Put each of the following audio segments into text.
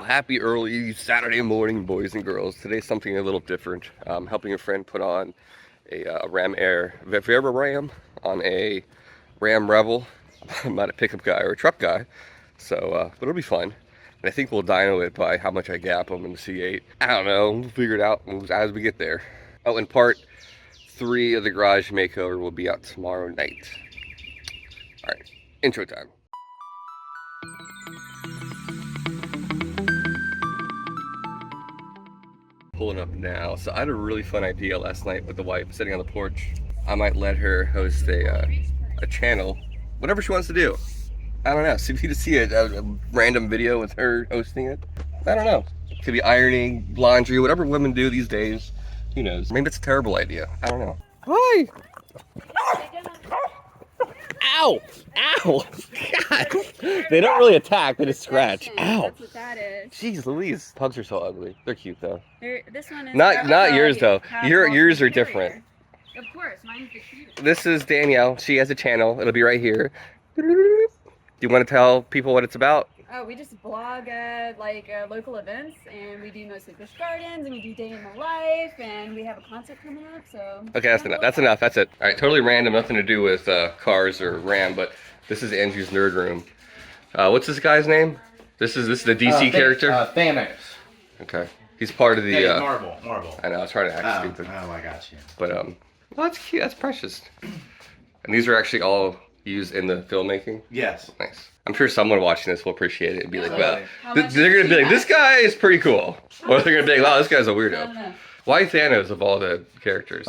happy early Saturday morning, boys and girls. Today's something a little different. I'm helping a friend put on a Ram Air Vararam on a Ram Rebel. I'm not a pickup guy or a truck guy, so but it'll be fun. And I think we'll dyno it by how much I gap them in the C8. I don't know. We'll figure it out as we get there. Oh, and part 3 of the garage makeover will be out tomorrow night. All right, intro time. Pulling up now. So I had a really fun idea last night with the wife sitting on the porch. I might let her host a channel, whatever she wants to do. I don't know. See a random video with her hosting it. I don't know. Could be ironing, laundry, whatever women do these days. Who knows? Maybe it's a terrible idea. I don't know. Hi. Ow! Ow! God! They don't really attack, they just scratch. Ow! That's what that is. Jeez Louise. Pugs are so ugly. They're cute though. This one is not yours though. Yours are different. Of course, mine's the cutest. This is Danielle. She has a channel. It'll be right here. Do you want to tell people what it's about? Oh, we just blog local events, and we do mostly Busch Gardens, and we do day in the life, and we have a concert coming up. So okay, that's enough. That's enough. That's it. All right, totally random, nothing to do with cars or Ram, but this is Andrew's nerd room. What's this guy's name? This is the DC character. Thanos. Okay, he's part of the. Marvel. I know. I was trying to act stupid. Oh, I got you. But well, that's cute. That's precious. And these are actually all used in the filmmaking. Yes. Nice. I'm sure someone watching this will appreciate it and be like, "Wow." They're gonna be like, "This guy is pretty cool," or they're gonna be like, "Wow, this guy's a weirdo." Why Thanos of all the characters?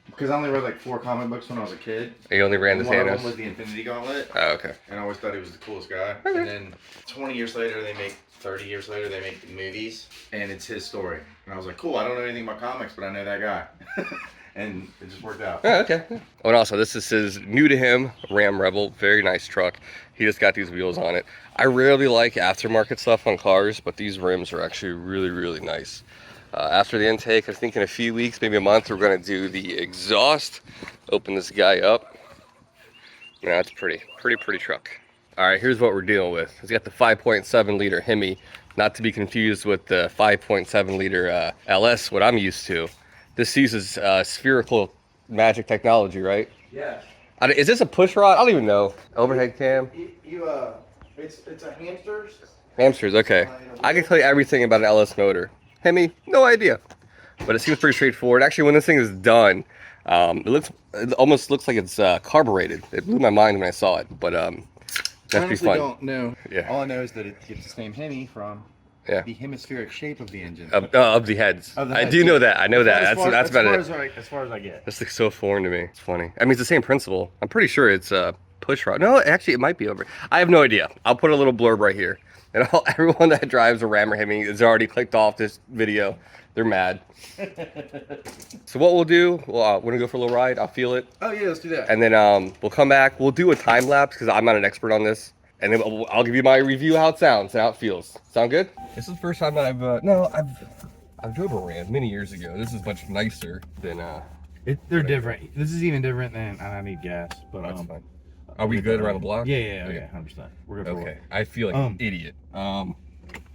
Because I only read like 4 comic books when I was a kid. You only ran the One of Thanos? them was the Infinity Gauntlet. Oh, okay. And I always thought he was the coolest guy. Okay. And then 30 years later, they make the movies, and it's his story. And I was like, cool, I don't know anything about comics, but I know that guy. And it just worked out. Oh, okay. Oh, and also, this is his new to him Ram Rebel. Very nice truck. He just got these wheels on it. I rarely like aftermarket stuff on cars, but these rims are actually really, really nice. After the intake, I think in a few weeks, maybe a month, we're going to do the exhaust. Open this guy up. Yeah, it's pretty truck. All right, here's what we're dealing with. It's got the 5.7 liter Hemi, not to be confused with the 5.7 liter LS, what I'm used to. This uses spherical magic technology, right? Yeah. Is this a push rod? I don't even know. Overhead cam? It's a hamsters. Hamsters, okay. I can tell you everything about an LS motor. Hemi, no idea. But it seems pretty straightforward. Actually, when this thing is done, it almost looks like it's carbureted. It blew my mind when I saw it, but that's pretty fun. I don't know. Yeah. All I know is that it gets the name Hemi from the hemispheric shape of the engine. Of the heads. I do know that. I know that. That's about it. As far as I get. This looks so foreign to me. It's funny. I mean, it's the same principle. I'm pretty sure it's push rod. No, actually, it might be over. I have no idea. I'll put a little blurb right here. And everyone that drives a Ram or Hemi has already clicked off this video. They're mad. So what we'll do, we're gonna go for a little ride. I'll feel it. Oh yeah, let's do that. And then we'll come back. We'll do a time lapse because I'm not an expert on this. And then I'll give you my review how it sounds and how it feels. Sound good? This is the first time that I've drove a Ram many years ago. This is much nicer than They're different. This is even different than I need gas, but that's fine. Are we good around the block? Yeah, Okay. 100%. We're good. Okay. I feel like an idiot.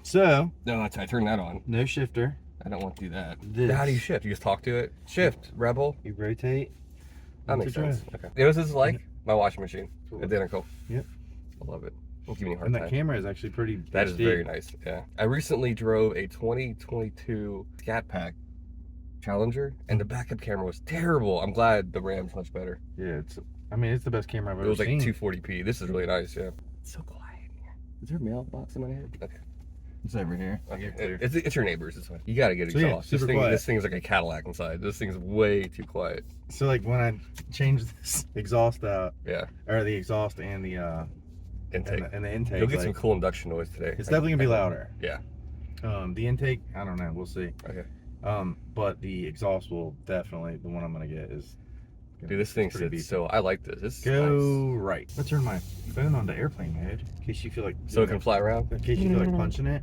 So No, I turned that on. no shifter. I don't want to do that. This. How do you shift? You just talk to it. Shift, Rebel. You rotate. That makes sense. Okay. You know what this is like? My washing machine. Identical. Yep. I love it. Don't give me a hard And time. that camera is actually pretty. That is HD. very nice. Yeah. I recently drove a 2022 Scat Pack Challenger, and the backup camera was terrible. I'm glad the Ram's much better. Yeah, it's the best camera I've It ever was like seen. 240p. This is really nice. Yeah. It's so quiet in here. Is there a mailbox in my head? Okay. It's over here. Okay. It's your neighbors. It's fine. You gotta get So, yeah, exhaust. super quiet. This thing's like a Cadillac inside. This thing's way too quiet. So like when I change this exhaust out, Yeah. or the exhaust and the Intake. and the intake, You'll get like, some cool induction noise today. it's definitely gonna be louder. Yeah. The intake, I don't know. We'll see. Okay. But the exhaust will definitely, the one I'm gonna get is. Dude, this thing pretty sits beefy. so. I like this. This is Go nice. right. Let's turn my phone on to airplane mode in case you feel like. So it can fly around. In case you feel like punching it.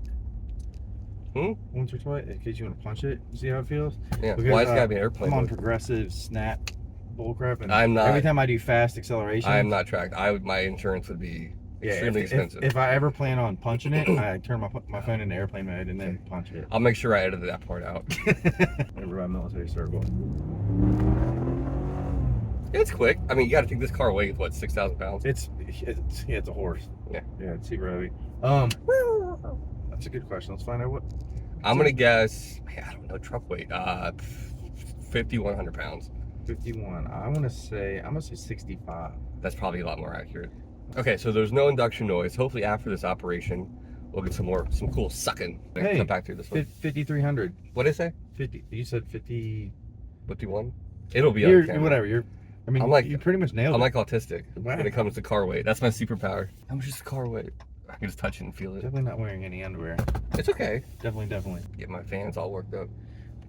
Hmm? Once or twice, in case you want to punch it. You see how it feels? Yeah. Because, Why it's gotta be an airplane? I'm on mode? progressive snap bullcrap, and I'm not. every time I do fast acceleration, I am not tracked. My insurance would be extremely expensive. If I ever plan on punching it, I turn my phone into airplane mode and then punch it. I'll make sure I edited that part out. Over by military circle. It's quick. I mean, you got to think this car weighs what, 6,000 pounds? It's a horse. Yeah. Yeah, it's super heavy. That's a good question. Let's find out what. I'm gonna guess. Man, I don't know truck weight. 5,100 pounds. 51. I'm gonna say 65. That's probably a lot more accurate. Okay, so there's no induction noise. Hopefully, after this operation, we'll get some cool sucking. Hey, come back through this one. 5,300. What did I say? 50. You said 50. 51. It'll be You're, on camera. whatever. You pretty much nailed I'm it. like autistic Wow. when it comes to car weight. That's my superpower. How much is the car weight? I can just touch it and feel it. Definitely not wearing any underwear. It's okay. Definitely. Get my fans all worked up.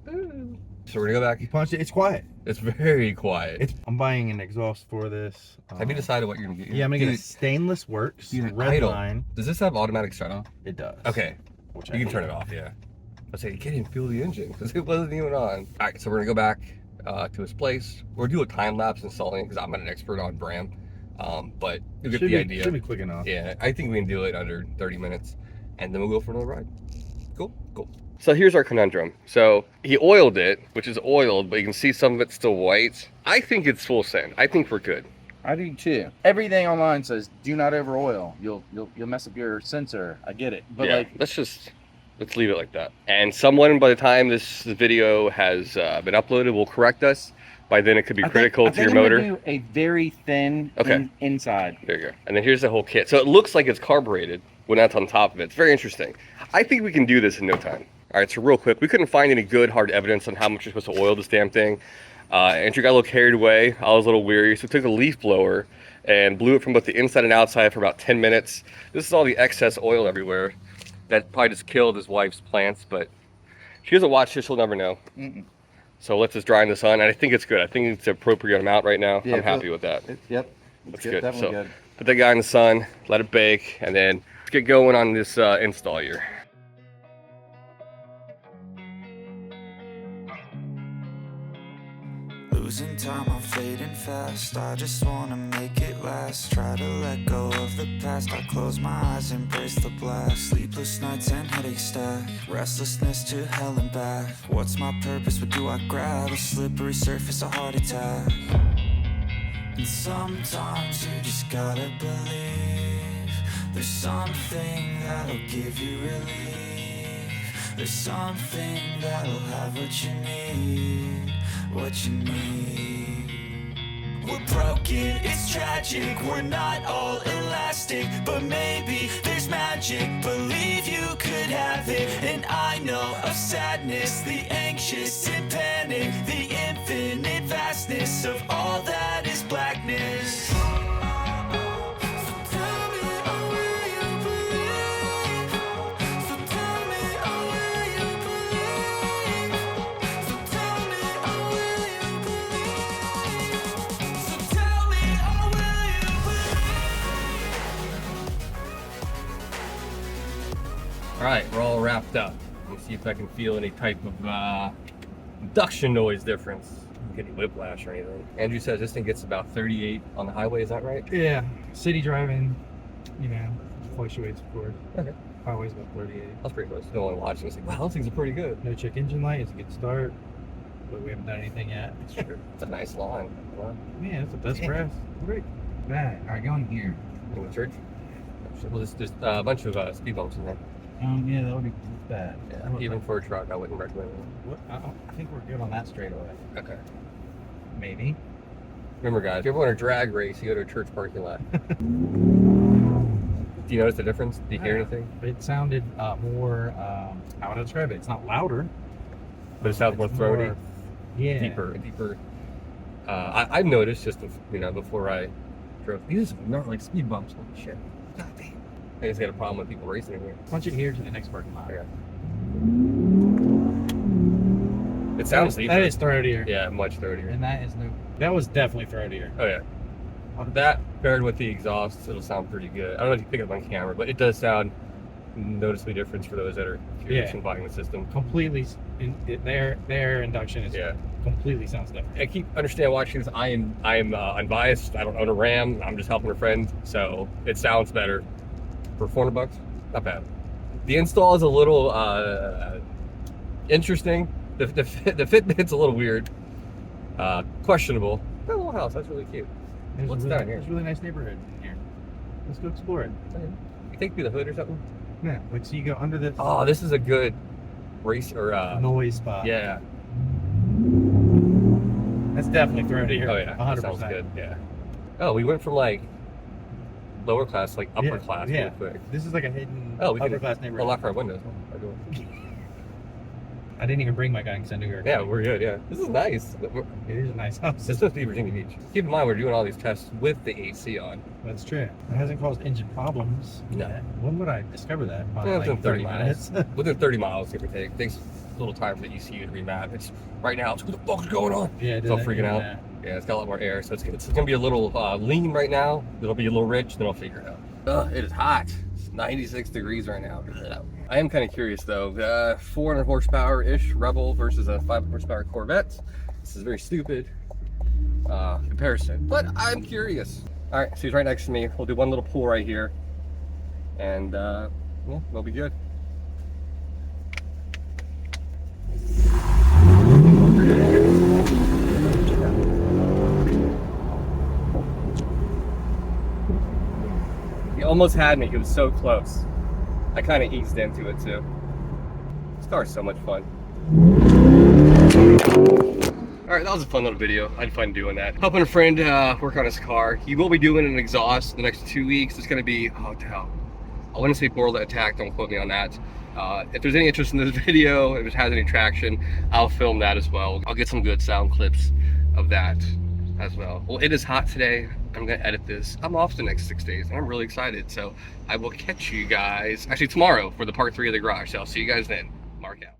Ooh. So we're gonna go back. You punched it. It's quiet. It's very quiet. I'm buying an exhaust for this. Have you decided what you're gonna get? Yeah, I'm gonna get a Dude, stainless works dude, red idle. line. Does this have automatic shut off? It does. Okay. Which You can turn it off, yeah. I say you can't even feel the engine because it wasn't even on. All right, so we're gonna go back to his place. We'll do a time lapse installing because I'm not an expert on Bram, but you'll get the idea. Should be quick enough. Yeah, I think we can do it under 30 minutes, and then we'll go for another ride. Cool. So here's our conundrum. So he oiled it, which is oiled, but you can see some of it's still white. I think it's full send. I think we're good. I do too. Everything online says do not over oil. You'll mess up your sensor. I get it, but yeah, like let's leave it like that. And someone, by the time this video has been uploaded, will correct us. By then, it could be critical to your motor. Do a very thin inside. There you go. And then here's the whole kit. So it looks like it's carbureted when that's on top of it. It's very interesting. I think we can do this in no time. All right, so real quick, we couldn't find any good hard evidence on how much you're supposed to oil this damn thing. Andrew got a little carried away. I was a little weary, so we took a leaf blower and blew it from both the inside and outside for about 10 minutes. This is all the excess oil everywhere. That probably just killed his wife's plants, but she doesn't watch this, she'll never know. So let's just dry this on, and I think it's good. I think it's the appropriate amount right now. Yeah, I'm happy with that. Yep. That's good. Definitely So good. put that guy in the sun, let it bake, and then let's get going on this install here. Losing time, I'm fading fast. I just wanna make it last. Try to let go of the past. I close my eyes, embrace the blast. Sleepless nights and headaches stack. Restlessness to hell and back. What's my purpose? What do I grab? A slippery surface, a heart attack. And sometimes you just gotta believe there's something that'll give you relief. There's something that'll have what you need. What you need. We're broken, it's tragic. We're not all elastic, but maybe there's magic. Believe you could have it. And I know of sadness, the anxious and panic, the infinite vastness of all that is blackness. All right, we're all wrapped up. Let me see if I can feel any type of induction noise difference. I'm getting whiplash or anything. Andrew says this thing gets about 38 on the highway, is that right? Yeah. City driving, fluctuates, of course. Okay. Highway's about 38. That's pretty close. No one watching is like, wow, those things are pretty good. No check engine light. It's a good start, but we haven't done anything yet. It's true. It's a nice line. Wow. Yeah, that's press. Great. Right. All right, going here. In the church. Well, there's a bunch of speed bumps in there. Yeah, that would be bad. Yeah, even for a truck, I wouldn't recommend it. What? I think we're good on that straightaway. Okay. Maybe. Remember, guys, if you ever want a drag race, you go to a church parking lot. Do you notice the difference? Do you hear anything? It sounded more. How would I describe it? It's not louder, But it sounds more throaty. Yeah. Deeper. I've noticed just before I drove. These are not like speed bumps. Holy shit! God damn. I just got a problem with people racing in here. Punch it here to the next parking lot. Okay. It sounds deeper. That is throatier. Yeah, much throatier. And that was definitely throatier. Oh yeah. That paired with the exhaust, it'll sound pretty good. I don't know if you pick it up on camera, but it does sound noticeably different for those that are curious in buying the system. Completely. Their induction is completely sounds different. I keep understand watching this. I am unbiased. I don't own a Ram. I'm just helping a friend, so it sounds better. For $400, not bad. The install is a little interesting. The fitment's a little weird, questionable. That little house, that's really cute. What's down here? It's a really nice neighborhood in here. Let's go explore it. You take through the hood or something? Yeah, like so you go under this Oh, this is a good race or noise spot. yeah. That's definitely thrown here. Oh yeah, 100%. sounds good. Yeah. Oh, we went from like lower class, like upper Yeah, class, yeah. real quick. This is like a hidden Oh, we upper can class neighborhood. unlock our windows. Our door. I didn't even bring my gun because I knew we were Yeah, coming. we're good. Yeah, this is nice. It is a nice house. This must be Virginia Beach. Keep in mind, we're doing all these tests with the AC on. That's true. It hasn't caused engine problems. No. yet. When would I discover that? Probably Yeah, like within 30 minutes. Within 30 miles, give or take. Takes a little time for the ECU to remap. It's right now. It's what the fuck is going on? Yeah, It's all freaking out. Yeah, it's got a lot more air, so it's gonna be a little lean right now. It'll be a little rich, then I'll figure it out. It is hot. It's 96 degrees right now. I am kind of curious though. 400 horsepower-ish Rebel versus a 500 horsepower Corvette. This is a very stupid comparison, but I'm curious. All right, so he's right next to me. We'll do one little pull right here, and yeah, we'll be good. He almost had me. He was so close. I kind of eased into it too. This car's so much fun. All right, that was a fun little video. I had fun doing that. Helping a friend work on his car. He will be doing an exhaust the next 2 weeks. It's gonna be, oh hell, I want to say Borla Attack. Don't quote me on that. If there's any interest in this video, if it has any traction, I'll film that as well. I'll get some good sound clips of that as well. Well, it is hot today. I'm gonna edit this. I'm off the next 6 days and I'm really excited. So I will catch you guys actually tomorrow for the part 3 of the garage. So I'll see you guys then. Mark out.